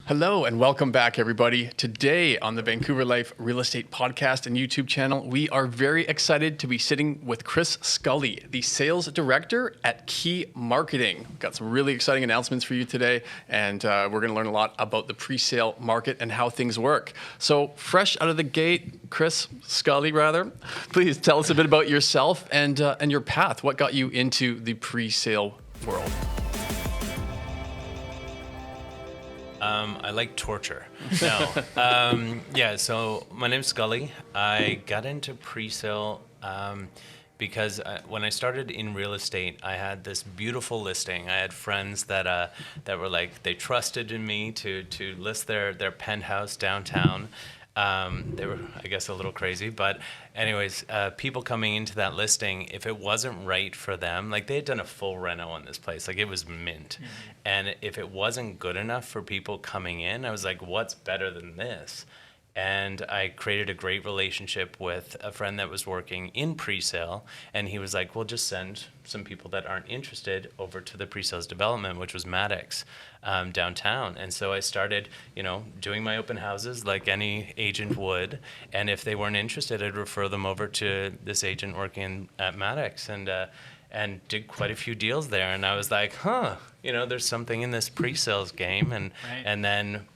Hello and welcome back, everybody. Today on the Vancouver Life Real Estate Podcast and YouTube channel, we are very excited to be sitting with Chris Scully, the Sales Director at Key Marketing. We've got some really exciting announcements for you today, and we're going to learn a lot about the pre-sale market and how things work. So, fresh out of the gate, Chris Scully, please tell us a bit about yourself and your path. What got you into the pre-sale world? I like torture. No. So my name's Scully. I got into pre-sale because when I started in real estate, I had this beautiful listing. I had friends that were like, they trusted in me to list their penthouse downtown. They were, I guess, a little crazy, but anyways, people coming into that listing, if it wasn't right for them, like they had done a full reno on this place, like it was mint. Mm-hmm. And if it wasn't good enough for people coming in, I was like, what's better than this? And I created a great relationship with a friend that was working in pre-sale, and he was like, well, just send some people that aren't interested over to the pre-sales development, which was Maddox downtown. And so I started, doing my open houses like any agent would, and if they weren't interested, I'd refer them over to this agent working at Maddox, and did quite a few deals there. And I was like, there's something in this pre-sales game, and then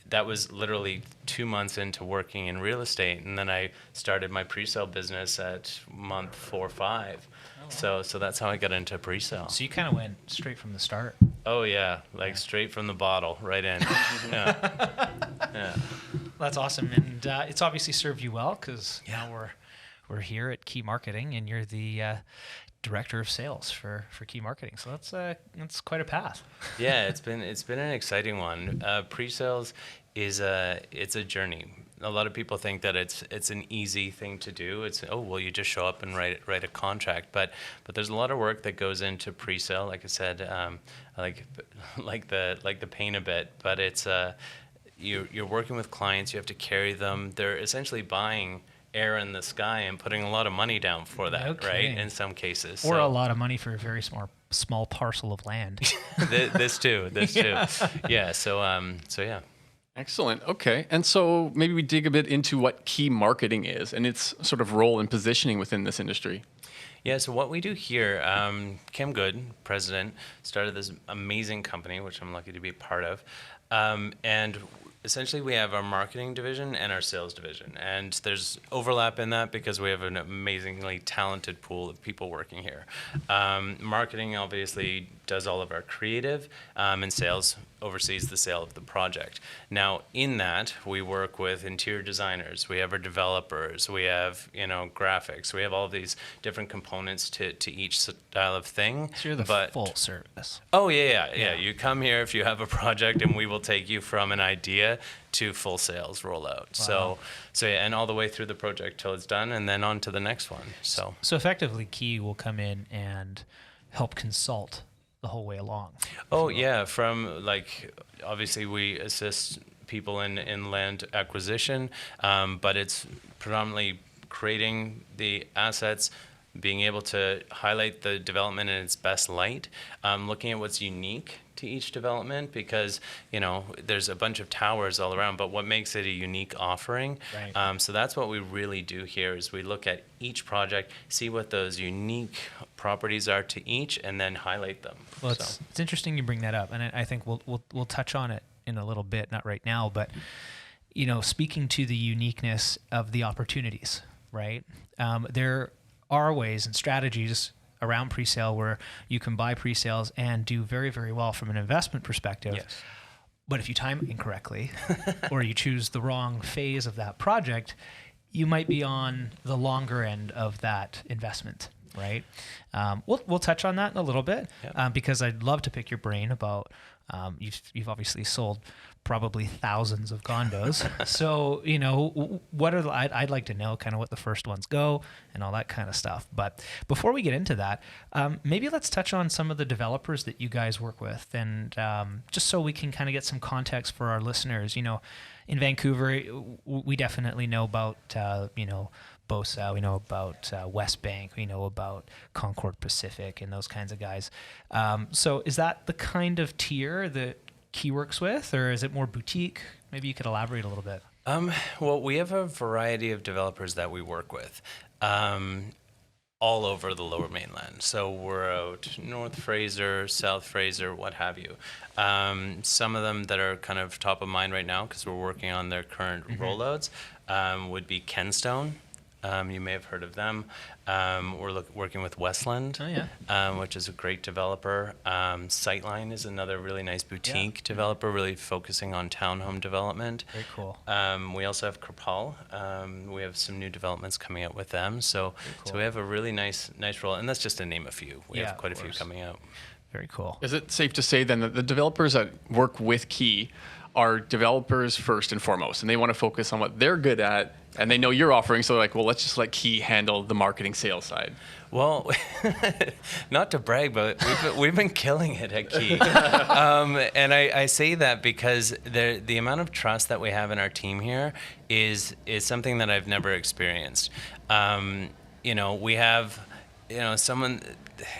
that was literally 2 months into working in real estate, and then I started my pre-sale business at month 4 or 5. Oh, wow. So that's how I got into pre-sale. So you kind of went straight from the start. Oh yeah, straight from the bottle, right in. Yeah. That's awesome, and it's obviously served you well because now we're here at Key Marketing, and you're the director of sales for Key Marketing. So that's quite a path. Yeah, it's been an exciting one. Pre-sales it's a journey. A lot of people think that it's an easy thing to do. It's you just show up and write a contract, but there's a lot of work that goes into pre-sale. Like I said, like the pain a bit, but it's you're working with clients. You have to carry them. They're essentially buying air in the sky and putting a lot of money down for that, right? In some cases, or a lot of money for a very small parcel of land. this too. Yeah. So yeah. Excellent. Okay. And so maybe we dig a bit into what Key Marketing is and its sort of role and positioning within this industry. Yeah, so what we do here, Kim Good, president, started this amazing company, which I'm lucky to be a part of. And essentially we have our marketing division and our sales division. And there's overlap in that because we have an amazingly talented pool of people working here. Marketing obviously does all of our creative, and sales oversees the sale of the project. Now, in that, we work with interior designers, we have our developers, we have, graphics, we have all of these different components to each style of thing. So you're the full service. Oh, yeah. You come here if you have a project, and we will take you from an idea to full sales rollout. Wow. So yeah, and all the way through the project till it's done, and then on to the next one. So effectively, Key will come in and help consult the whole way along. Oh yeah, from obviously we assist people in land acquisition, but it's predominantly creating the assets, being able to highlight the development in its best light, looking at what's unique to each development, because there's a bunch of towers all around, but what makes it a unique offering? Right. So that's what we really do here, is we look at each project, see what those unique properties are to each, and then highlight them. Well, it's interesting you bring that up, and I think we'll touch on it in a little bit, not right now, but speaking to the uniqueness of the opportunities, right? There are ways and strategies around pre-sale where you can buy pre-sales and do very, very well from an investment perspective. Yes. But if you time it incorrectly or you choose the wrong phase of that project, you might be on the longer end of that investment, right? We'll touch on that in a little bit. Yep. Because I'd love to pick your brain about you've obviously sold probably thousands of condos. So, what are I'd like to know kind of what the first ones go and all that kind of stuff. But before we get into that, maybe let's touch on some of the developers that you guys work with, and just so we can kind of get some context for our listeners. In Vancouver, we definitely know about, BOSA, we know about West Bank, we know about Concord Pacific and those kinds of guys. So is that the kind of tier that Key works with, or is it more boutique? Maybe you could elaborate a little bit. Well, we have a variety of developers that we work with. All over the Lower Mainland. So we're out North Fraser, South Fraser, what have you. Some of them that are kind of top of mind right now because we're working on their current rollouts would be Kenstone. You may have heard of them. We're working with Westland, which is a great developer. Sightline is another really nice boutique developer, really focusing on townhome development. Very cool. We also have Kripal. We have some new developments coming out with them. So we have a really nice role, and that's just to name a few. We have quite a few coming out. Very cool. Is it safe to say then that the developers that work with Key are developers first and foremost, and they want to focus on what they're good at, and they know you're offering, so they're like, well, let's just let Key handle the marketing sales side? Well, not to brag, but we've been killing it at Key. And I say that because the amount of trust that we have in our team here is something that I've never experienced. We have, someone,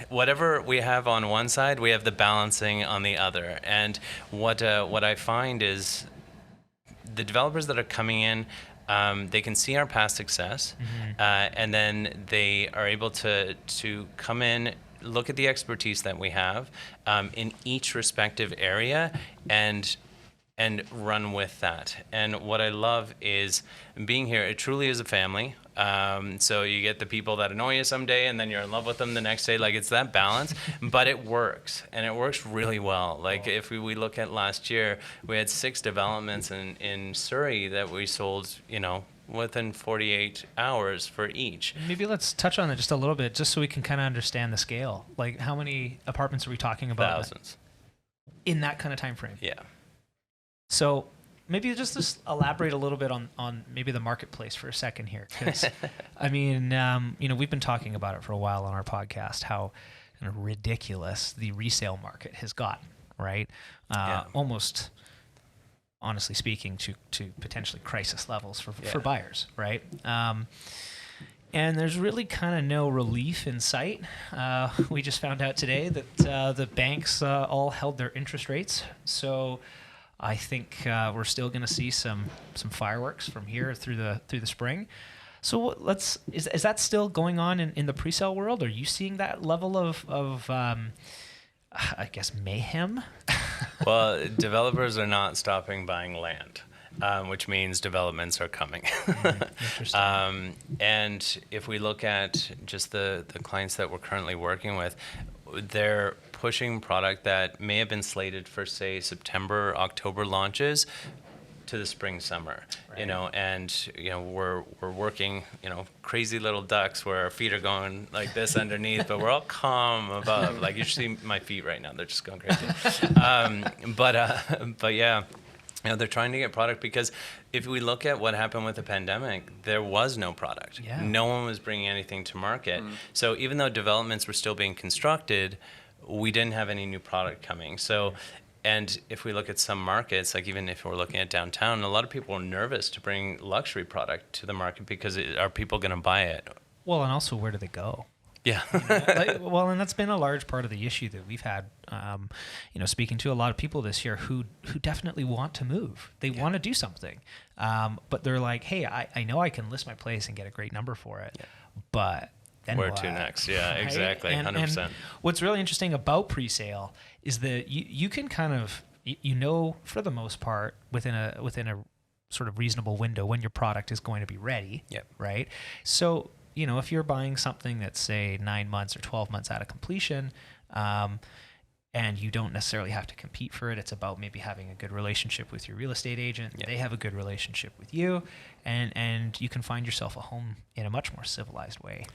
whatever we have on one side, we have the balancing on the other. And what I find is the developers that are coming in, they can see our past success, and then they are able to come in, look at the expertise that we have in each respective area, and run with that. And what I love is being here. It truly is a family. So you get the people that annoy you someday, and then you're in love with them the next day. Like, it's that balance, but it works, and it works really well. Like, if we look at last year, we had 6 developments in Surrey that we sold, within 48 hours for each. Maybe let's touch on it just a little bit, just so we can kind of understand the scale. Like, how many apartments are we talking about? Thousands. In that kind of time frame? Yeah. So maybe just elaborate a little bit on maybe the marketplace for a second here, because I mean, we've been talking about it for a while on our podcast, how kind of ridiculous the resale market has gotten, right? Almost, honestly speaking, to potentially crisis levels for buyers, right? And there's really kind of no relief in sight. We just found out today that the banks all held their interest rates, so I think we're still going to see some fireworks from here through the spring. So is that still going on in the pre-sale world? Are you seeing that level of I guess mayhem? Well, developers are not stopping buying land, which means developments are coming. Interesting. And if we look at just the clients that we're currently working with, they're pushing product that may have been slated for, say, September, October launches to the spring, summer, we're working, crazy little ducks where our feet are going like this underneath, but we're all calm above. Like, you should see my feet right now. They're just going crazy. But yeah, they're trying to get product because if we look at what happened with the pandemic, there was no product. Yeah. No one was bringing anything to market. So even though developments were still being constructed, we didn't have any new product coming. So, and if we look at some markets, like even if we're looking at downtown, a lot of people are nervous to bring luxury product to the market because are people going to buy it? Well, and also, where do they go? Yeah. And that's been a large part of the issue that we've had, speaking to a lot of people this year who definitely want to move. They want to do something. But they're like, hey, I know I can list my place and get a great number for it, but then where what? to next? Yeah, Right? exactly. 100%. And what's really interesting about pre-sale is that you can kind of, for the most part, within a sort of reasonable window when your product is going to be ready. Yep. Right. So, if you're buying something that's, say, 9 months or 12 months out of completion, and you don't necessarily have to compete for it, it's about maybe having a good relationship with your real estate agent. Yep. They have a good relationship with you, and you can find yourself a home in a much more civilized way.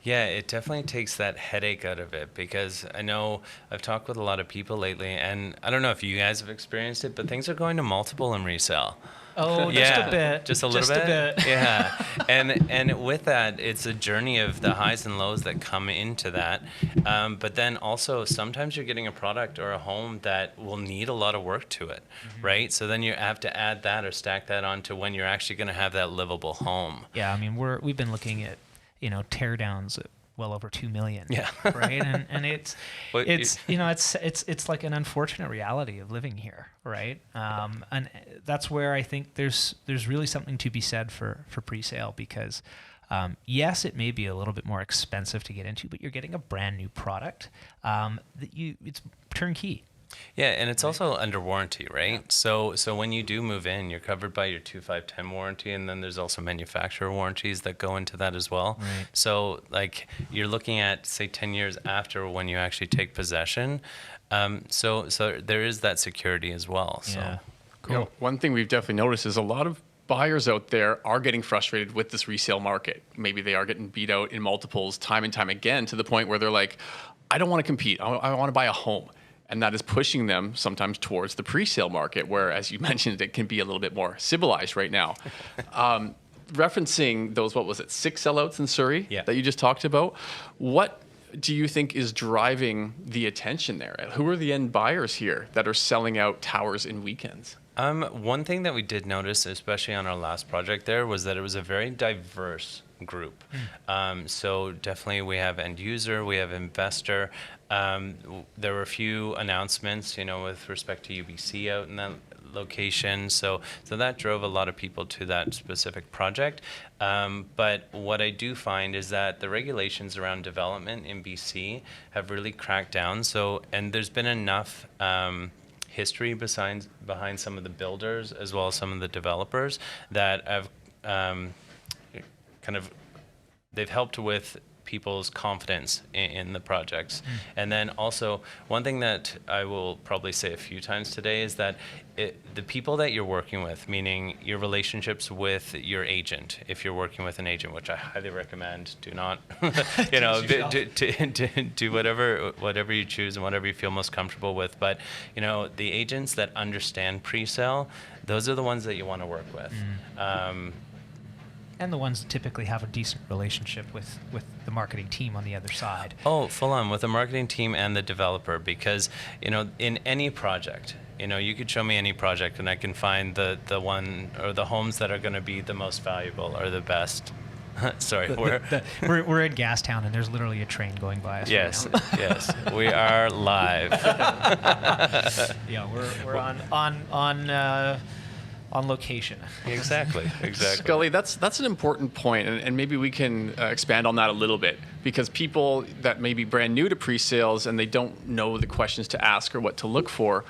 Yeah, it definitely takes that headache out of it, because I know I've talked with a lot of people lately, and I don't know if you guys have experienced it, but things are going to multiple in resale. Oh, just a bit. Just a little bit? Yeah. And with that, it's a journey of the highs and lows that come into that. But then also, sometimes you're getting a product or a home that will need a lot of work to it, right? So then you have to add that or stack that onto when you're actually going to have that livable home. Yeah, I mean, we've been looking at, tear downs well over 2 million. Yeah. Right. And it's Well, it's like an unfortunate reality of living here. Right. And that's where I think there's really something to be said for pre-sale, because yes, it may be a little bit more expensive to get into, but you're getting a brand new product it's turnkey. Yeah, and it's also under warranty, right? So when you do move in, you're covered by your 2510 warranty, and then there's also manufacturer warranties that go into that as well. Right. So like you're looking at, say, 10 years after when you actually take possession. So there is that security as well. So. Yeah. You know, one thing we've definitely noticed is a lot of buyers out there are getting frustrated with this resale market. Maybe they are getting beat out in multiples time and time again, to the point where they're like, I don't want to compete. I want to buy a home. And that is pushing them sometimes towards the pre-sale market, where, as you mentioned, it can be a little bit more civilized right now. Referencing those, 6 sellouts in Surrey that you just talked about, what do you think is driving the attention there? Who are the end buyers here that are selling out towers in weekends? One thing that we did notice, especially on our last project there, was that it was a very diverse group. So definitely we have end user, we have investor. There were a few announcements, with respect to UBC out in that location. So that drove a lot of people to that specific project. But what I do find is that the regulations around development in BC have really cracked down. And there's been enough history behind some of the builders as well as some of the developers that have they've helped with people's confidence in the projects. And then also, one thing that I will probably say a few times today is that the people that you're working with, meaning your relationships with your agent, if you're working with an agent, which I highly recommend, do not, do whatever you choose and whatever you feel most comfortable with. But, the agents that understand pre-sale, those are the ones that you want to work with. And the ones that typically have a decent relationship with the marketing team on the other side. Oh, full on with the marketing team and the developer, because, in any project, you could show me any project and I can find the one or the homes that are going to be the most valuable or the best. Sorry, we're in Gastown and there's literally a train going by us. Yes, right now. yes, we are live. Yeah, we're on location. Exactly. Scully, that's an important point, and maybe we can expand on that a little bit, because people that may be brand new to pre-sales and they don't know the questions to ask or what to look for,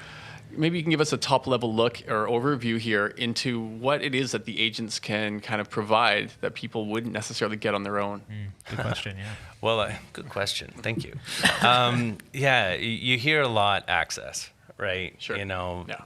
maybe you can give us a top-level look or overview here into what it is that the agents can kind of provide that people wouldn't necessarily get on their own. Good question, yeah. Well, good question. Thank you. You hear a lot access. Right. Sure.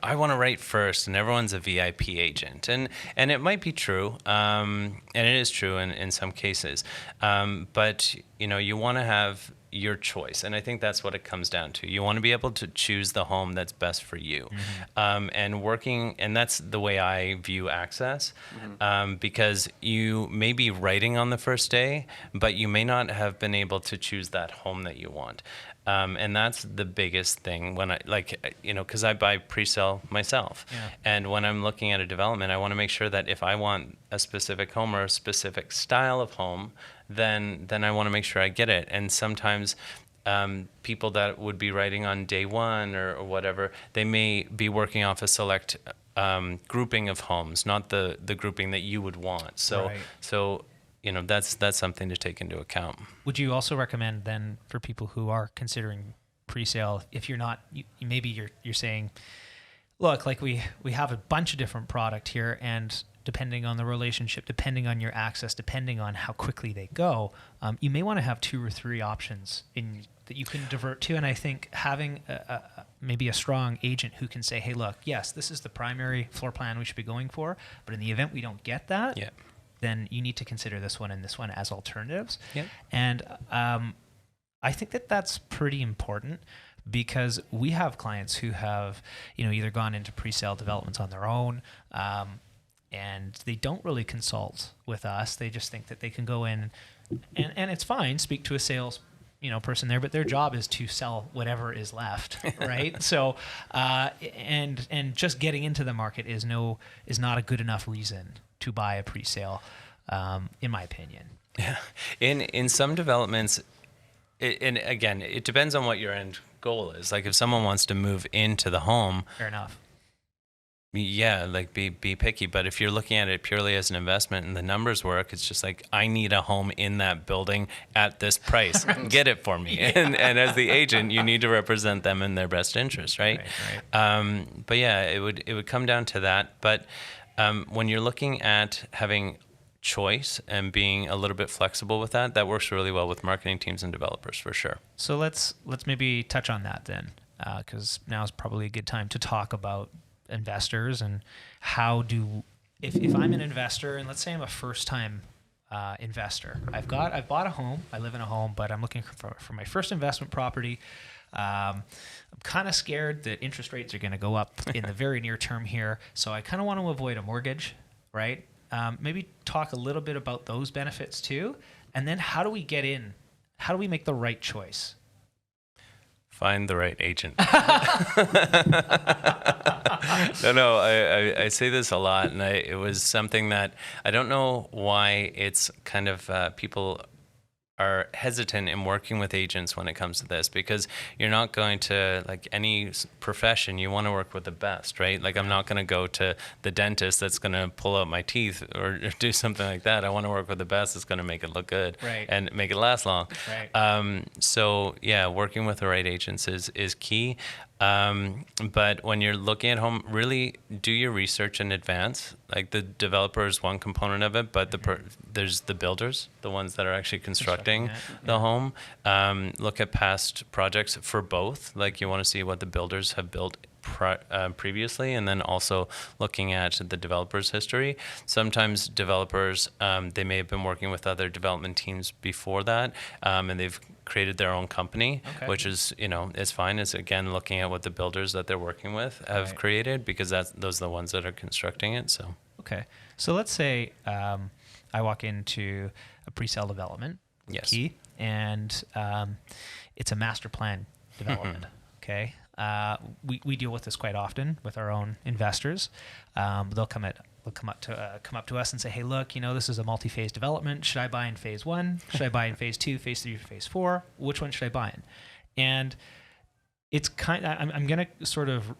I want to write first, and everyone's a VIP agent, and it might be true, and it is true in some cases, but you want to have your choice, and I think that's what it comes down to. You want to be able to choose the home that's best for you, and that's the way I view access, because you may be writing on the first day, but you may not have been able to choose that home that you want. And that's the biggest thing when because I buy pre-sale myself. Yeah. And when I'm looking at a development, I want to make sure that if I want a specific home or a specific style of home, then I want to make sure I get it. And sometimes people that would be writing on day one or whatever, they may be working off a select grouping of homes, not the grouping that you would want. So that's something to take into account. Would you also recommend then for people who are considering pre-sale, if you're not, maybe you're saying, look, like we have a bunch of different product here, and depending on the relationship, depending on your access, depending on how quickly they go, you may want to have 2 or 3 options that you can divert to. And I think having maybe a strong agent who can say, hey, look, yes, this is the primary floor plan we should be going for, but in the event we don't get that, then you need to consider this one and this one as alternatives. Yep. And I think that's pretty important, because we have clients who have, either gone into pre-sale developments on their own, and they don't really consult with us. They just think that they can go in and it's fine, speak to a sales person there, but their job is to sell whatever is left, right? So, and just getting into the market is not a good enough reason to buy a pre-sale, in my opinion. Yeah. In some developments, and again, it depends on what your end goal is. Like if someone wants to move into the home, Fair enough. yeah, like be picky. But if you're looking at it purely as an investment and the numbers work, it's just like, I need a home in that building at this price. Get it for me. Yeah. And as the agent, you need to represent them in their best interest, right? But yeah, it would come down to that. But when you're looking at having choice and being a little bit flexible with that, that works really well with marketing teams and developers for sure. So let's maybe touch on that then, because now is probably a good time to talk about investors and how do, if I'm an investor and let's say I'm a first time investor, I've bought a home, I live in a home, but I'm looking for my first investment property. I'm kind of scared that interest rates are going to go up in the very near term here, so I kind of want to avoid a mortgage, right? Maybe talk a little bit about those benefits too, and then how do we get in? How do we make the right choice? Find the right agent. No, I say this a lot, and it was something that I don't know why it's kind of people are hesitant in working with agents when it comes to this, because you're not going to, like any profession, you want to work with the best, right? Like I'm not going to go to the dentist that's going to pull out my teeth or do something like that. I want to work with the best that's going to make it look good, right, and make it last long. Right. So yeah, working with the right agents is key. But when you're looking at home, really do your research in advance. Like the developer is one component of it, but there's the builders, the ones that are actually constructing the home. Look at past projects for both. Like you want to see what the builders have built previously, and then also looking at the developer's history. Sometimes developers, they may have been working with other development teams before that, and they've created their own company, which is, is fine. It's again looking at what the builders that they're working with have created, because those are the ones that are constructing it. So so let's say I walk into a pre-sale development, Key, and it's a master plan development. Okay. We deal with this quite often with our own investors. They'll come up to us and say, "Hey, look, this is a multi-phase development. Should I buy in phase 1? Should I buy in phase 2, phase 3, phase 4? Which one should I buy in?" And it's I'm going to sort of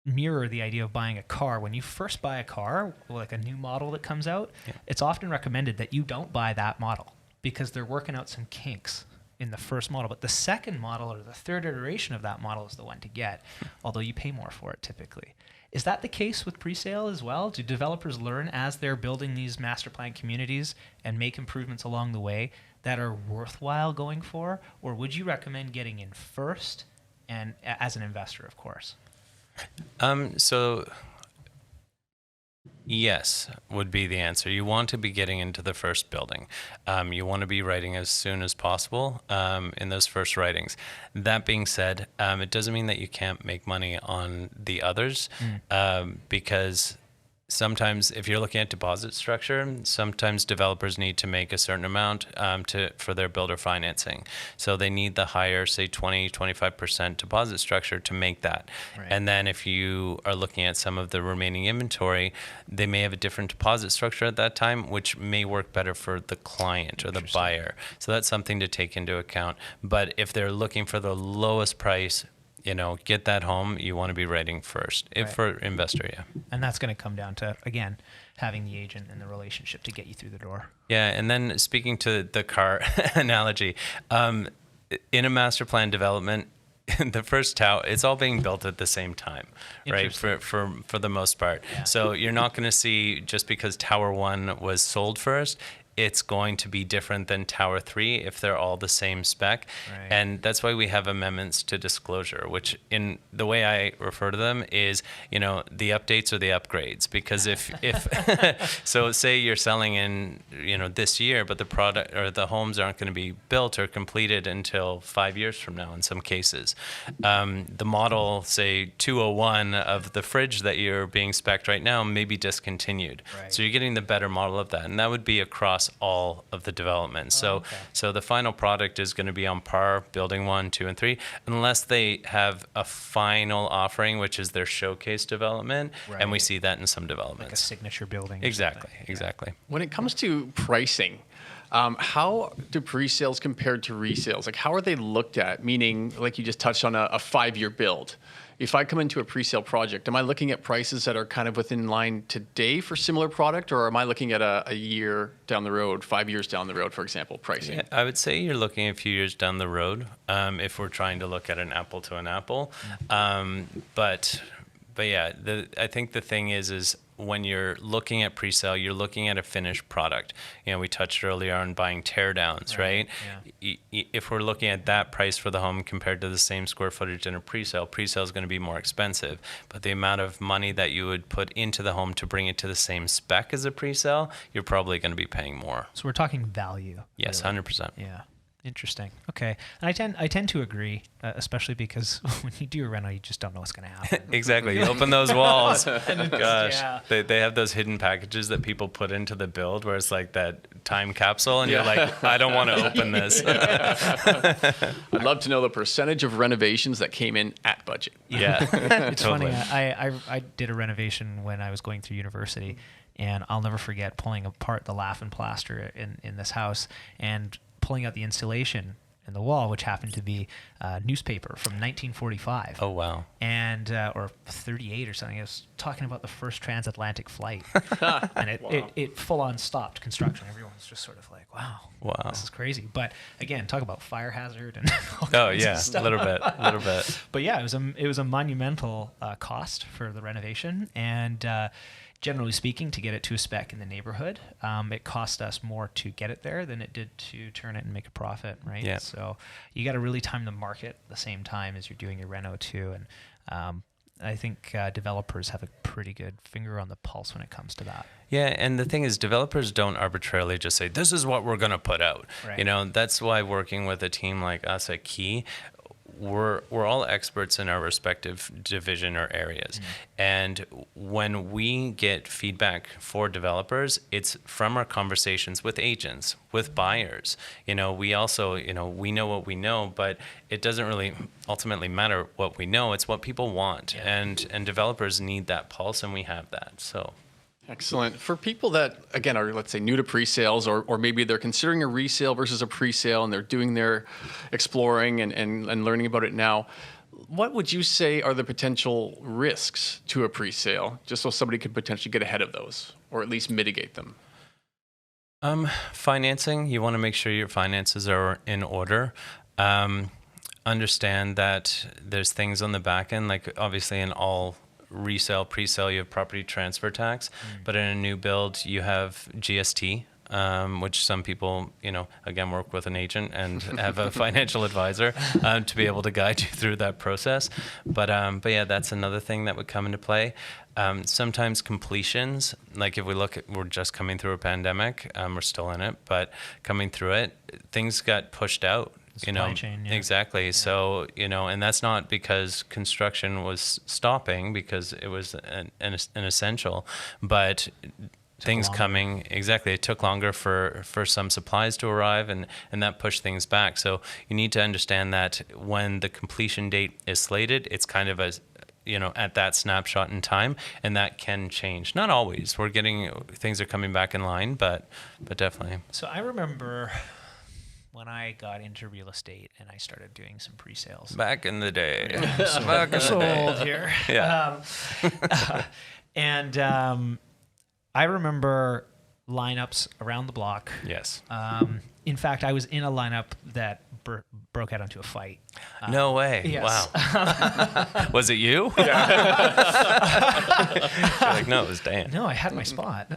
mirror the idea of buying a car. When you first buy a car, like a new model that comes out, it's often recommended that you don't buy that model because they're working out some kinks in the first model, but the second model or the third iteration of that model is the one to get, although you pay more for it typically. Is that the case with pre-sale as well? Do developers learn as they're building these master plan communities and make improvements along the way that are worthwhile going for? Or would you recommend getting in first, and as an investor, of course? So yes would be the answer. You want to be getting into the first building. You want to be writing as soon as possible in those first writings. That being said, it doesn't mean that you can't make money on the others, because sometimes if you're looking at deposit structure, sometimes developers need to make a certain amount for their builder financing. So they need the higher, say 20, 25% deposit structure to make that. Right. And then if you are looking at some of the remaining inventory, they may have a different deposit structure at that time, which may work better for the client or the buyer. So that's something to take into account. But if they're looking for the lowest price, get that home, you want to be writing first. If for investor, And that's going to come down to, again, having the agent and the relationship to get you through the door. Yeah, and then speaking to the car analogy, in a master plan development, the first tower, it's all being built at the same time, right? For the most part. Yeah. So you're not going to see, just because Tower 1 was sold first, it's going to be different than Tower 3 if they're all the same spec. Right. And that's why we have amendments to disclosure, which in the way I refer to them is, the updates or the upgrades. Because if so say you're selling in, this year, but the product or the homes aren't going to be built or completed until 5 years from now in some cases. The model, say 201 of the fridge that you're being spec'd right now may be discontinued. Right. So you're getting the better model of that. And that would be across all of the development. So the final product is going to be on par, building 1, 2, and 3, unless they have a final offering, which is their showcase development. Right. And we see that in some developments. Like a signature building. Exactly. When it comes to pricing, How do pre-sales compared to resales? Like, how are they looked at? Meaning, like you just touched on a 5-year build. If I come into a pre-sale project, am I looking at prices that are kind of within line today for similar product, or am I looking at a year down the road, 5 years down the road, for example, pricing? Yeah, I would say you're looking a few years down the road if we're trying to look at an apple to an apple. But yeah, I think the thing is when you're looking at pre-sale, you're looking at a finished product. You know, we touched earlier on buying teardowns, right? Yeah. If we're looking at that price for the home compared to the same square footage in a pre-sale is going to be more expensive. But the amount of money that you would put into the home to bring it to the same spec as a pre-sale, you're probably going to be paying more. So we're talking value. Yes, really. 100%. Yeah. Interesting. Okay. And I tend to agree, especially because when you do a reno, you just don't know what's going to happen. Exactly. You open those walls. And Gosh, yeah. they have those hidden packages that people put into the build where it's like that time capsule and you're like, I don't want to open this. I'd love to know the percentage of renovations that came in at budget. Yeah. It's Totally. funny. I did a renovation when I was going through university, and I'll never forget pulling apart the lath and plaster in this house and pulling out the insulation in the wall, which happened to be newspaper from 1945. Oh, wow. And or 38 or something. I was talking about the first transatlantic flight, and it full on stopped construction. Everyone was just sort of like, "Wow, this is crazy." But again, talk about fire hazard and all kinds of stuff. A little bit. But yeah, it was a monumental cost for the renovation, and generally speaking, to get it to a spec in the neighborhood, it cost us more to get it there than it did to turn it and make a profit, right? Yeah. So you got to really time the market at the same time as you're doing your reno too, and I think developers have a pretty good finger on the pulse when it comes to that. Yeah, and the thing is, developers don't arbitrarily just say, this is what we're going to put out. Right. You know, that's why working with a team like us at Key, we're all experts in our respective division or areas. And when we get feedback for developers, it's from our conversations with agents, with buyers. You know, we also, we know what we know, but it doesn't really ultimately matter what we know. It's what people want. Yeah. And developers need that pulse, and we have that. So. Excellent. For people that, again, are, let's say, new to pre-sales, or maybe they're considering a resale versus a pre-sale and they're doing their exploring and learning about it now, what would you say are the potential risks to a pre-sale, just so somebody could potentially get ahead of those or at least mitigate them? Financing, you want to make sure your finances are in order. Understand that there's things on the back end, like obviously in all resale, pre-sale, you have property transfer tax, but in a new build, you have GST, which some people, again, work with an agent and have a financial advisor to be able to guide you through that process. But yeah, that's another thing that would come into play. Sometimes completions, like if we look at, we're just coming through a pandemic, we're still in it, but coming through it, things got pushed out. Supply chain, yeah. Exactly. Yeah. So, and that's not because construction was stopping, because it was an essential, but things coming, exactly. It took longer for some supplies to arrive, and that pushed things back. So you need to understand that when the completion date is slated, it's kind of at that snapshot in time, and that can change. Not always. Things are coming back in line, but definitely. So I remember when I got into real estate and I started doing some pre-sales. Back in the day. Old here. Yeah. I remember lineups around the block. Yes. In fact, I was in a lineup that broke out into a fight. No way. Yes. Wow. Was it you? You're like, no, it was Dan. No, I had my spot.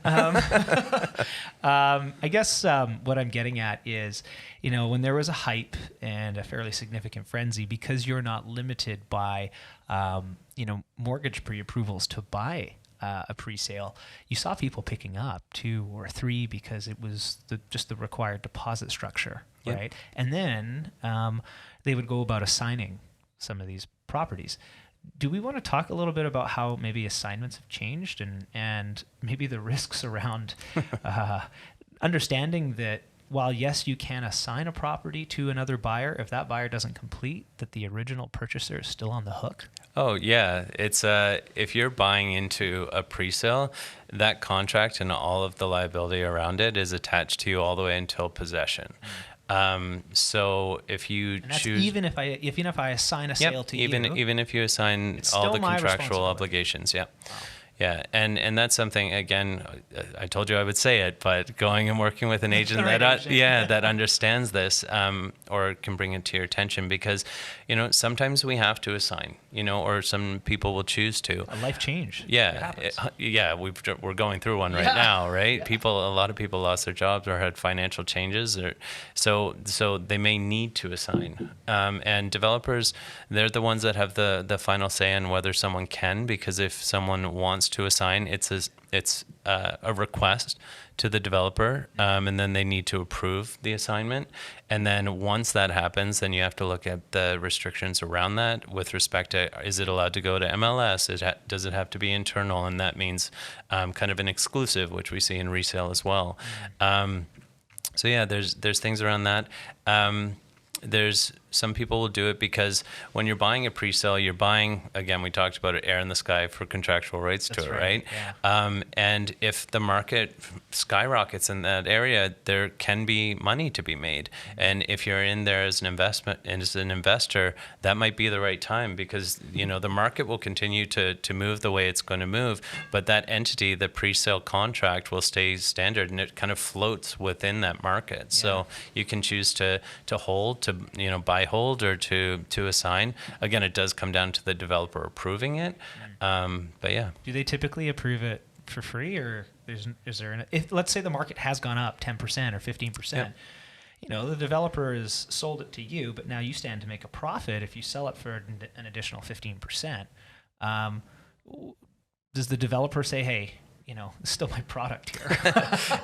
I guess what I'm getting at is, when there was a hype and a fairly significant frenzy, because you're not limited by, mortgage pre-approvals to buy a pre-sale, you saw people picking up 2 or 3 because it was just the required deposit structure, Yep. right? And then they would go about assigning some of these properties. Do we want to talk a little bit about how maybe assignments have changed and maybe the risks around understanding that while yes, you can assign a property to another buyer, if that buyer doesn't complete, that the original purchaser is still on the hook? Oh yeah, it's if you're buying into a pre-sale, that contract and all of the liability around it is attached to you all the way until possession. So if you And that's choose, even if I assign a sale to even you, even if you assign it's all still the my contractual responsibility. obligations, yeah. Wow. Yeah, and that's something, again, I told you I would say it, but going and working with an agent Right, that agent. that understands this, or can bring it to your attention, because sometimes we have to assign, or some people will choose to. A life change. It Yeah, happens. we're going through one right Yeah. now, right? A lot of people lost their jobs or had financial changes, so they may need to assign. And developers, they're the ones that have the final say on whether someone can, because if someone wants to assign, it's a request to the developer, and then they need to approve the assignment. And then once that happens, then you have to look at the restrictions around that with respect to, is it allowed to go to MLS? Does it have to be internal? And that means kind of an exclusive, which we see in resale as well. So yeah, there's things around that. There's some people will do it because when you're buying a pre-sale, you're buying, again, we talked about it, air in the sky for contractual rights to That's it, right, right? yeah. And if the market skyrockets in that area, there can be money to be made. And if you're in there as an investor, that might be the right time, because the market will continue to move the way it's going to move, but that entity, the pre-sale contract, will stay standard, and it kind of floats within that market. So you can choose to hold, to buy, hold, or to assign. Again, it does come down to the developer approving it. But yeah. Do they typically approve it for free, or if let's say the market has gone up 10% or 15%, the developer has sold it to you, but now you stand to make a profit if you sell it for an additional 15%. Does the developer say, hey, it's still my product here?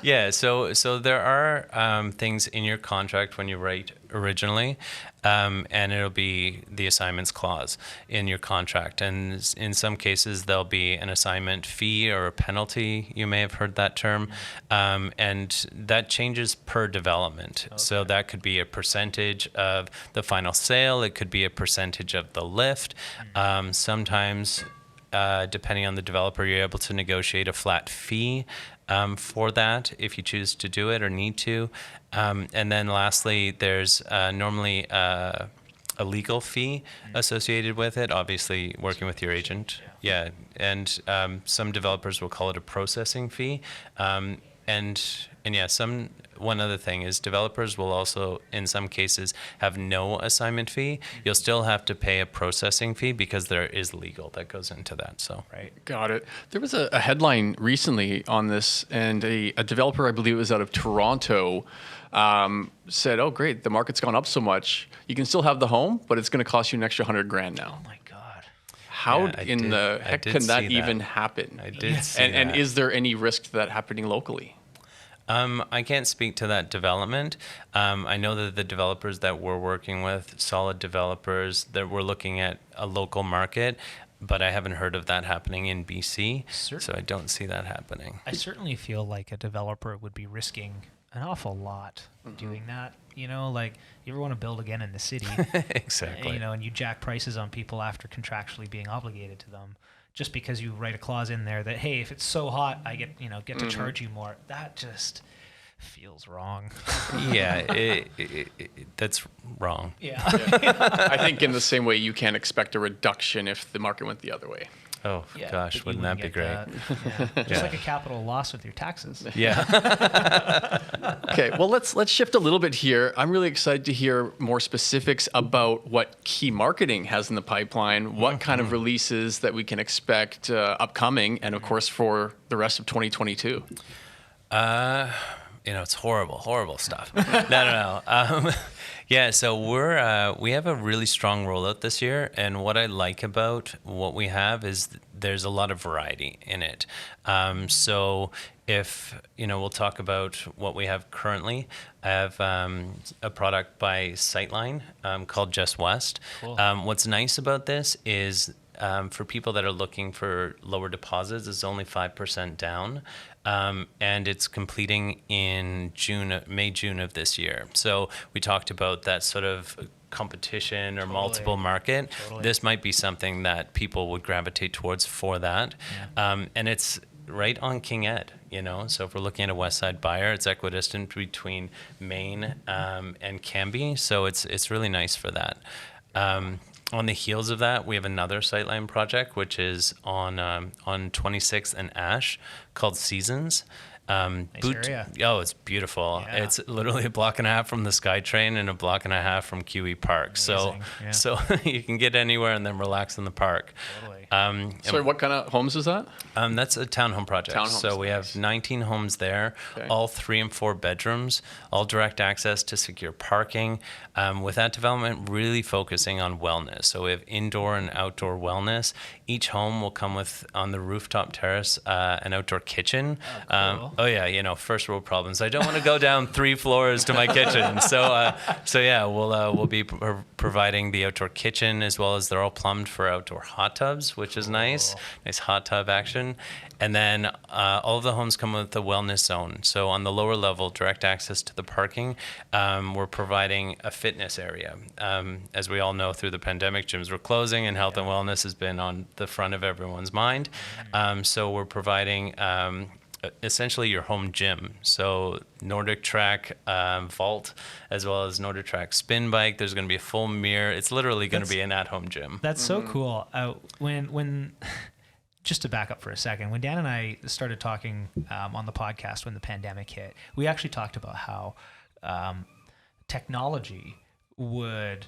Yeah, so there are things in your contract when you write originally, and it'll be the assignments clause in your contract. And in some cases, there'll be an assignment fee or a penalty. You may have heard that term. And that changes per development. Okay. So that could be a percentage of the final sale. It could be a percentage of the lift. Sometimes, depending on the developer, you're able to negotiate a flat fee for that if you choose to do it or need to. And then lastly, there's normally a legal fee associated with it, obviously working with your agent. Yeah, and some developers will call it a processing fee. One other thing is developers will also, in some cases, have no assignment fee. You'll still have to pay a processing fee because there is legal that goes into that. So Right. Got it. There was a headline recently on this, and a developer, I believe it was out of Toronto, said, "Oh, great, the market's gone up so much. You can still have the home, but it's going to cost you an extra $100,000 now." Oh my God. How Yeah, in the heck can that see that. even happen? I did see And that. is there any risk to that happening locally? I can't speak to that development. I know that the developers that we're working with, solid developers, that we're looking at a local market, but I haven't heard of that happening in BC, so I don't see that happening. I certainly feel like a developer would be risking an awful lot doing that. Like, you ever want to build again in the city, Exactly. and you jack prices on people after contractually being obligated to them, just because you write a clause in there that, hey, if it's so hot, I get to charge you more. That just feels wrong. Yeah, that's wrong. Yeah. I think in the same way, you can't expect a reduction if the market went the other way. Oh, Yeah, gosh, but you wouldn't that be get great? that. Yeah. Just Yeah. like a capital loss with your taxes. Yeah. Okay, well, let's shift a little bit here. I'm really excited to hear more specifics about what Key Marketing has in the pipeline, what kind of releases that we can expect upcoming, and of course for the rest of 2022. It's horrible stuff. No. Yeah, so we have a really strong rollout this year, and what I like about what we have is there's a lot of variety in it. So if, we'll talk about what we have currently. I have a product by Sightline called Just West. Cool. What's nice about this is for people that are looking for lower deposits, it's only 5% down. And it's completing in May, June of this year. So we talked about that sort of competition or multiple market. This might be something that people would gravitate towards for that. And it's right on King Ed, so if we're looking at a west side buyer, it's equidistant between Maine and Cambie, so it's really nice for that. On the heels of that, we have another sightline project, which is on 26th and Ash, called Seasons. Nice area. Oh, it's beautiful. Yeah. It's literally a block and a half from the SkyTrain and a block and a half from QE Park. Amazing. So you can get anywhere and then relax in the park. Totally. Sorry, what kind of homes is that? That's a townhome project. Townhomes, so we nice. have 19 homes there, Okay. all 3 and 4 bedrooms, all direct access to secure parking. With that development, really focusing on wellness. So we have indoor and outdoor wellness. Each home will come with, on the rooftop terrace, an outdoor kitchen. Cool. Oh yeah, first world problems. I don't want to go down 3 floors to my kitchen. So yeah, we'll be providing the outdoor kitchen, as well as they're all plumbed for outdoor hot tubs, which is nice hot tub action. And then all of the homes come with a wellness zone. So on the lower level, direct access to the parking, we're providing a fitness area. As we all know, through the pandemic, gyms were closing, and health and wellness has been on the front of everyone's mind. So we're providing essentially your home gym. So Nordic Track vault, as well as Nordic Track spin bike. There's going to be a full mirror. It's literally going to be an at-home gym. That's so cool. When just to back up for a second, when Dan and I started talking on the podcast when the pandemic hit, we actually talked about how technology would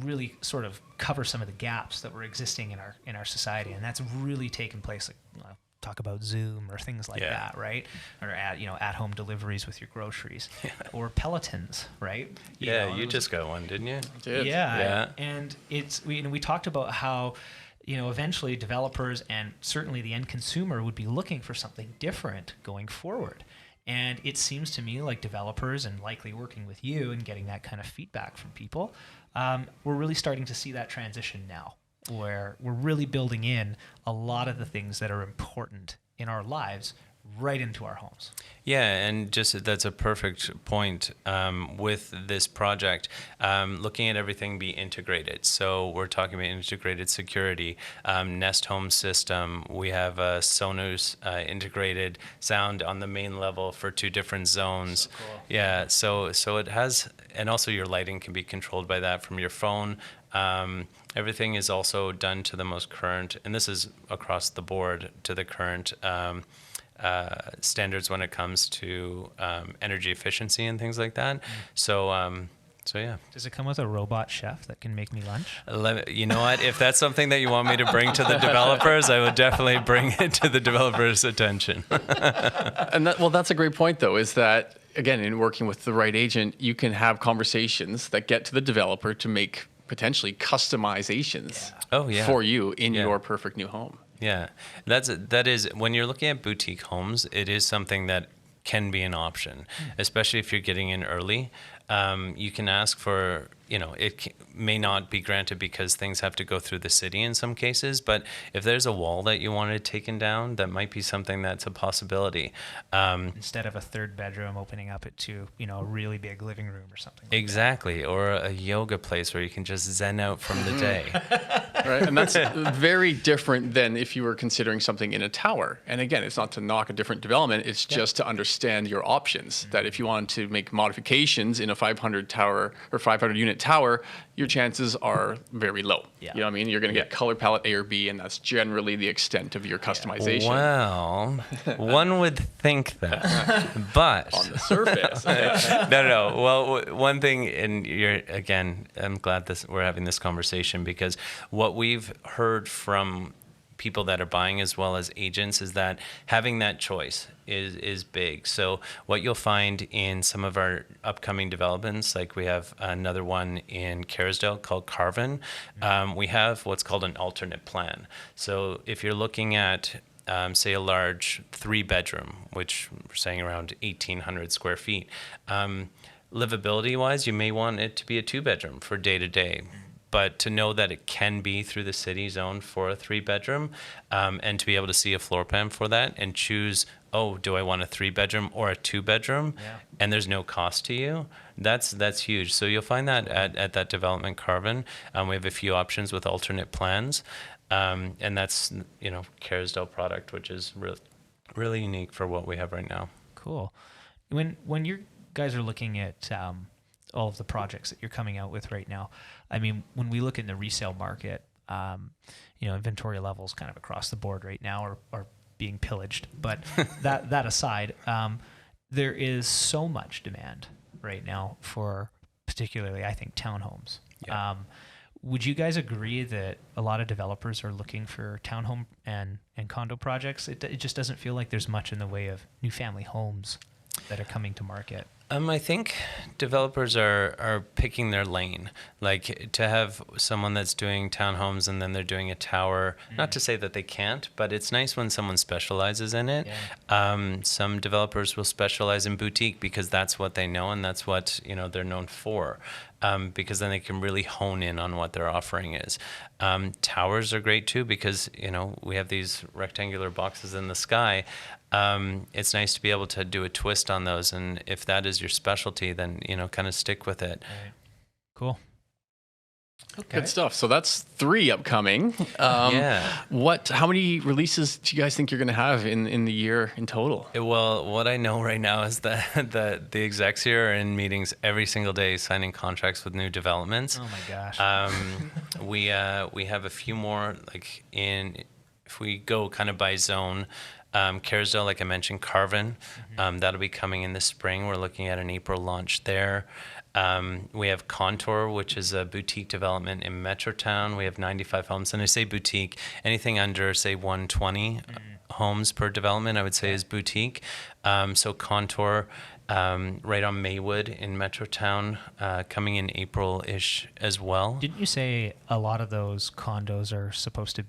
really sort of cover some of the gaps that were existing in our society, and that's really taken place. Like, talk about Zoom or things like that, right? Or at home deliveries with your groceries, or Pelotons, right? You just got one, didn't you? I did. Yeah. And we talked about how eventually developers and certainly the end consumer would be looking for something different going forward. And it seems to me like developers, and likely working with you and getting that kind of feedback from people, we're really starting to see that transition now, where we're really building in a lot of the things that are important in our lives right into our homes. Yeah, and just that's a perfect point with this project, looking at everything be integrated. So we're talking about integrated security, Nest Home system. We have a Sonos integrated sound on the main level for 2 different zones. So cool. Yeah, so it has, and also your lighting can be controlled by that from your phone. Everything is also done to the most current, and this is across the board, to the current standards when it comes to energy efficiency and things like that. So yeah. Does it come with a robot chef that can make me lunch? You know what? If that's something that you want me to bring to the developers, I would definitely bring it to the developers' attention. And that's a great point, though, is that, again, in working with the right agent, you can have conversations that get to the developer to make potentially customizations for you in your perfect new home. Yeah, that is when you're looking at boutique homes, it is something that can be an option, especially if you're getting in early. You can ask for, it may not be granted because things have to go through the city in some cases, but if there's a wall that you wanted taken down, that might be something that's a possibility. Instead of a 3rd bedroom opening up to, a really big living room or something like exactly, or a yoga place where you can just zen out from the day. Right, and that's very different than if you were considering something in a tower. And again, it's not to knock a different development, it's just to understand your options. That if you wanted to make modifications in a 500 tower or 500 unit tower, your chances are very low. Yeah. You know what I mean? You're going to get color palette A or B, and that's generally the extent of your customization. Well, one would think that, but On the surface. no. Well, one thing, and again, I'm glad we're having this conversation, because what we've heard from people that are buying as well as agents is that having that choice is big. So what you'll find in some of our upcoming developments, like we have another one in Kerrisdale called Carvin, we have what's called an alternate plan. So if you're looking at say a large 3-bedroom, which we're saying around 1,800 square feet, livability wise, you may want it to be a 2-bedroom for day to day. but to know that it can be through the city zone for a 3-bedroom, and to be able to see a floor plan for that and choose, oh, do I want a 3-bedroom or a 2-bedroom? Yeah. And there's no cost to you. That's huge. So you'll find that at that development Carvin. We have a few options with alternate plans, and that's Kerrisdale product, which is really unique for what we have right now. Cool. When you guys are looking at all of the projects that you're coming out with right now, I mean, when we look in the resale market, inventory levels kind of across the board right now are being pillaged. But that aside, there is so much demand right now for particularly, I think, townhomes. Yeah. Would you guys agree that a lot of developers are looking for townhome and condo projects? It just doesn't feel like there's much in the way of new family homes that are coming to market. I think developers are picking their lane. Like, to have someone that's doing townhomes and then they're doing a tower, not to say that they can't, but it's nice when someone specializes in it. Yeah. Some developers will specialize in boutique because that's what they know and that's what they're known for. Because then they can really hone in on what their offering is. Towers are great too because we have these rectangular boxes in the sky. It's nice to be able to do a twist on those, and if that is your specialty, then kind of stick with it. Right. Cool. Okay. Good stuff. So that's 3 upcoming. Yeah. How many releases do you guys think you're going to have in the year in total? Well, what I know right now is that the execs here are in meetings every single day signing contracts with new developments. Oh my gosh. We have a few more, like if we go kind of by zone. Kerrisdale, like I mentioned, Carvin, that'll be coming in the spring. We're looking at an April launch there. We have Contour, which is a boutique development in Metrotown. We have 95 homes. And I say boutique, anything under, say, 120 homes per development, I would say is boutique. So Contour, right on Maywood in Metrotown, coming in April-ish as well. Didn't you say a lot of those condos are supposed to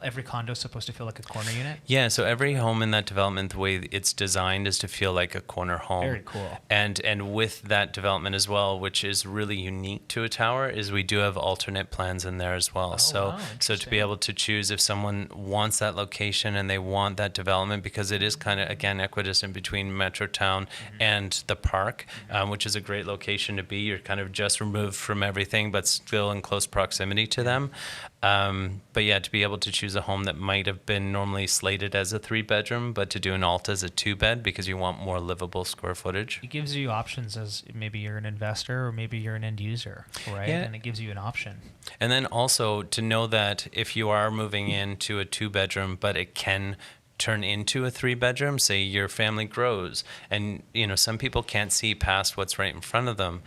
every condo is supposed to feel like a corner unit? Yeah, so every home in that development, the way it's designed is to feel like a corner home. Very cool. And with that development as well, which is really unique to a tower, is we do have alternate plans in there as well. Oh, So wow, so to be able to choose if someone wants that location and they want that development, because it is kind of, again, equidistant between Metrotown and the park, which is a great location to be. You're kind of just removed from everything, but still in close proximity to them. But yeah, to be able to choose a home that might have been normally slated as a 3-bedroom, but to do an alt as a 2-bed because you want more livable square footage. It gives you options as maybe you're an investor or maybe you're an end user, right? Yeah. And it gives you an option. And then also to know that if you are moving into a 2-bedroom, but it can turn into a 3-bedroom, say your family grows, and some people can't see past what's right in front of them.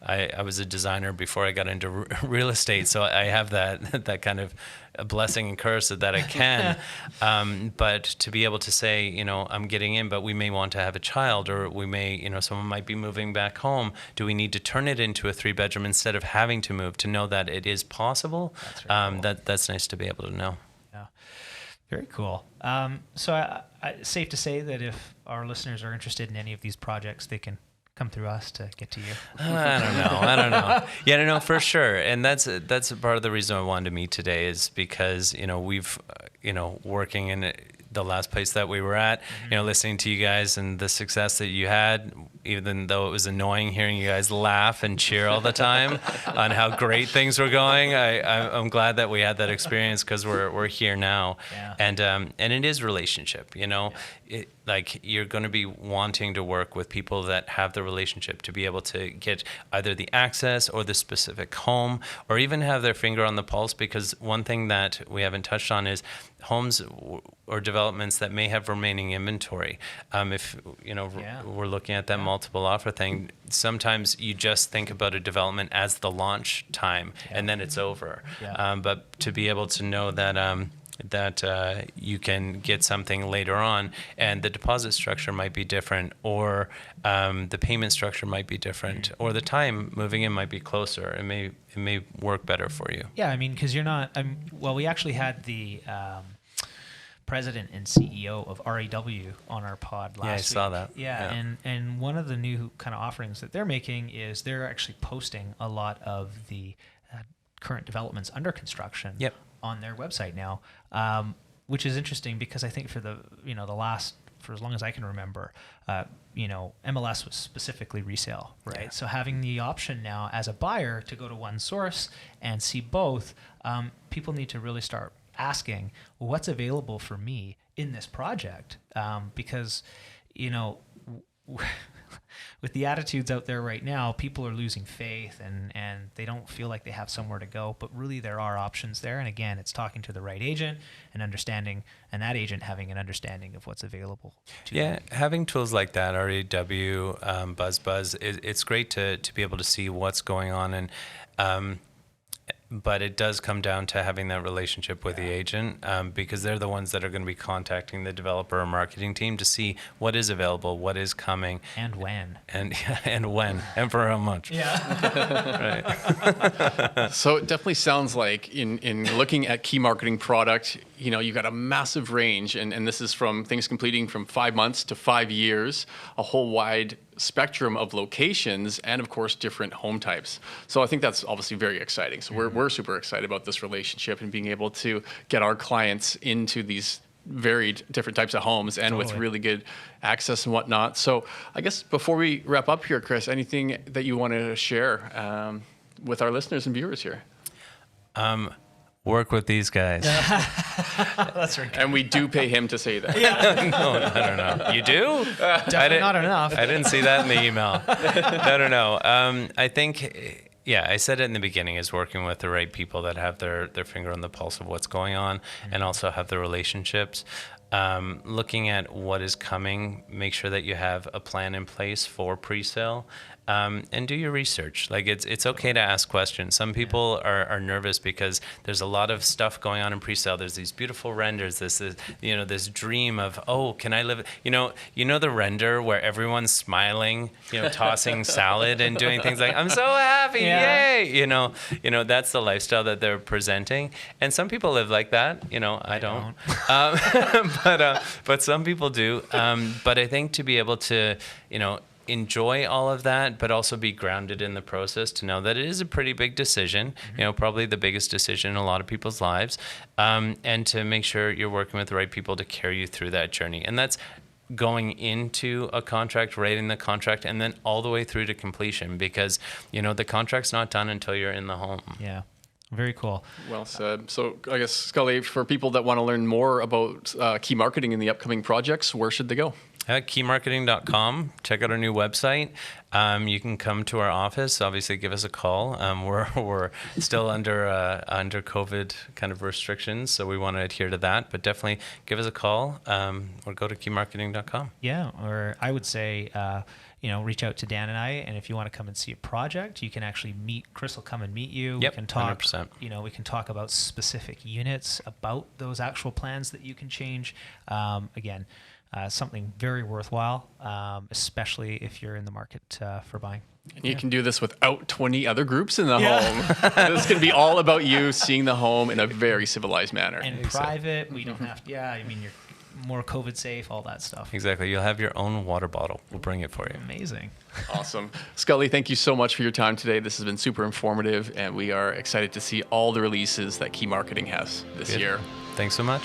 I was a designer before I got into real estate, so I have that kind of a blessing and curse that I can. But to be able to say, I'm getting in, but we may want to have a child, or we may, someone might be moving back home. Do we need to turn it into a 3-bedroom instead of having to move? To know that it is possible. That's really cool. That's nice to be able to know. Very cool. So safe to say that if our listeners are interested in any of these projects, they can come through us to get to you. I don't know. Yeah, no, for sure. And that's part of the reason I wanted to meet today is because, we've, working in the last place that we were at, listening to you guys and the success that you had, even though it was annoying hearing you guys laugh and cheer all the time on how great things were going. I'm glad that we had that experience because we're here now. Yeah. And it is relationship, like you're going to be wanting to work with people that have the relationship to be able to get either the access or the specific home, or even have their finger on the pulse, because one thing that we haven't touched on is homes or developments that may have remaining inventory. If we're looking at that multiple offer thing, sometimes you just think about a development as the launch time and then it's over. But to be able to know that you can get something later on, and the deposit structure might be different, or the payment structure might be different, or the time moving in might be closer. It may work better for you. Yeah, I mean, because you're not. We actually had the president and CEO of REW on our pod last week. Yeah, I saw that. Yeah, and one of the new kind of offerings that they're making is they're actually posting a lot of the current developments under construction Yep. on their website now, which is interesting because I think for the last, for as long as I can remember, MLS was specifically resale, right? Yeah. So having the option now as a buyer to go to one source and see both, people need to really start asking, well, what's available for me in this project? Because, with the attitudes out there right now, people are losing faith and they don't feel like they have somewhere to go, but really there are options there. And again, it's talking to the right agent and understanding, and that agent having an understanding of what's available to them. Having tools like that, REW, BuzzBuzz, it's great to be able to see what's going on. And but it does come down to having that relationship with the agent, because they're the ones that are going to be contacting the developer or marketing team to see what is available, what is coming, And when. and when, and for how much. Yeah. Right. So it definitely sounds like in looking at Key Marketing product, you've got a massive range, and this is from things completing from 5 months to 5 years, a whole wide spectrum of locations, and of course different home types. So I think that's obviously very exciting. So we're super excited about this relationship and being able to get our clients into these varied different types of homes and with Totally. really good access and whatnot. So I guess before we wrap up here, Chris, anything that you wanted to share with our listeners and viewers here? Work with these guys. That's right. And we do pay him to say that. No, I don't know. You do? Definitely not enough. I didn't see that in the email. No. I think, I said it in the beginning, is working with the right people that have their finger on the pulse of what's going on, and also have the relationships. Looking at what is coming, make sure that you have a plan in place for pre-sale, and do your research. Like it's okay to ask questions. Some people are nervous because there's a lot of stuff going on in pre-sale. There's these beautiful renders. This is this dream of, oh, can I live? The render where everyone's smiling, tossing salad and doing things like, I'm so happy, yay! That's the lifestyle that they're presenting. And some people live like that. I don't. But some people do. But I think to be able to, enjoy all of that, but also be grounded in the process, to know that it is a pretty big decision, probably the biggest decision in a lot of people's lives, and to make sure you're working with the right people to carry you through that journey. And that's going into a contract, writing the contract, and then all the way through to completion, because, the contract's not done until you're in the home. Yeah. Very cool. Well said. So I guess, Scully, for people that want to learn more about Key Marketing and the upcoming projects, where should they go? Keymarketing.com. Check out our new website. You can come to our office. Obviously, give us a call. We're still under COVID kind of restrictions, so we want to adhere to that. But definitely give us a call, or go to keymarketing.com. Yeah, or I would say, reach out to Dan and I, and if you want to come and see a project, you can actually meet. Chris will come and meet you. Yep, we can talk. 100%. We can talk about specific units, about those actual plans that you can change. Again. Something very worthwhile, especially if you're in the market for buying. And you can do this without 20 other groups in the home. This can be all about you seeing the home in a very civilized manner. And private, we don't have to, you're more COVID safe, all that stuff. Exactly. You'll have your own water bottle. We'll bring it for you. Amazing. Awesome. Scully, thank you so much for your time today. This has been super informative, and we are excited to see all the releases that Key Marketing has this Good. year. Thanks so much.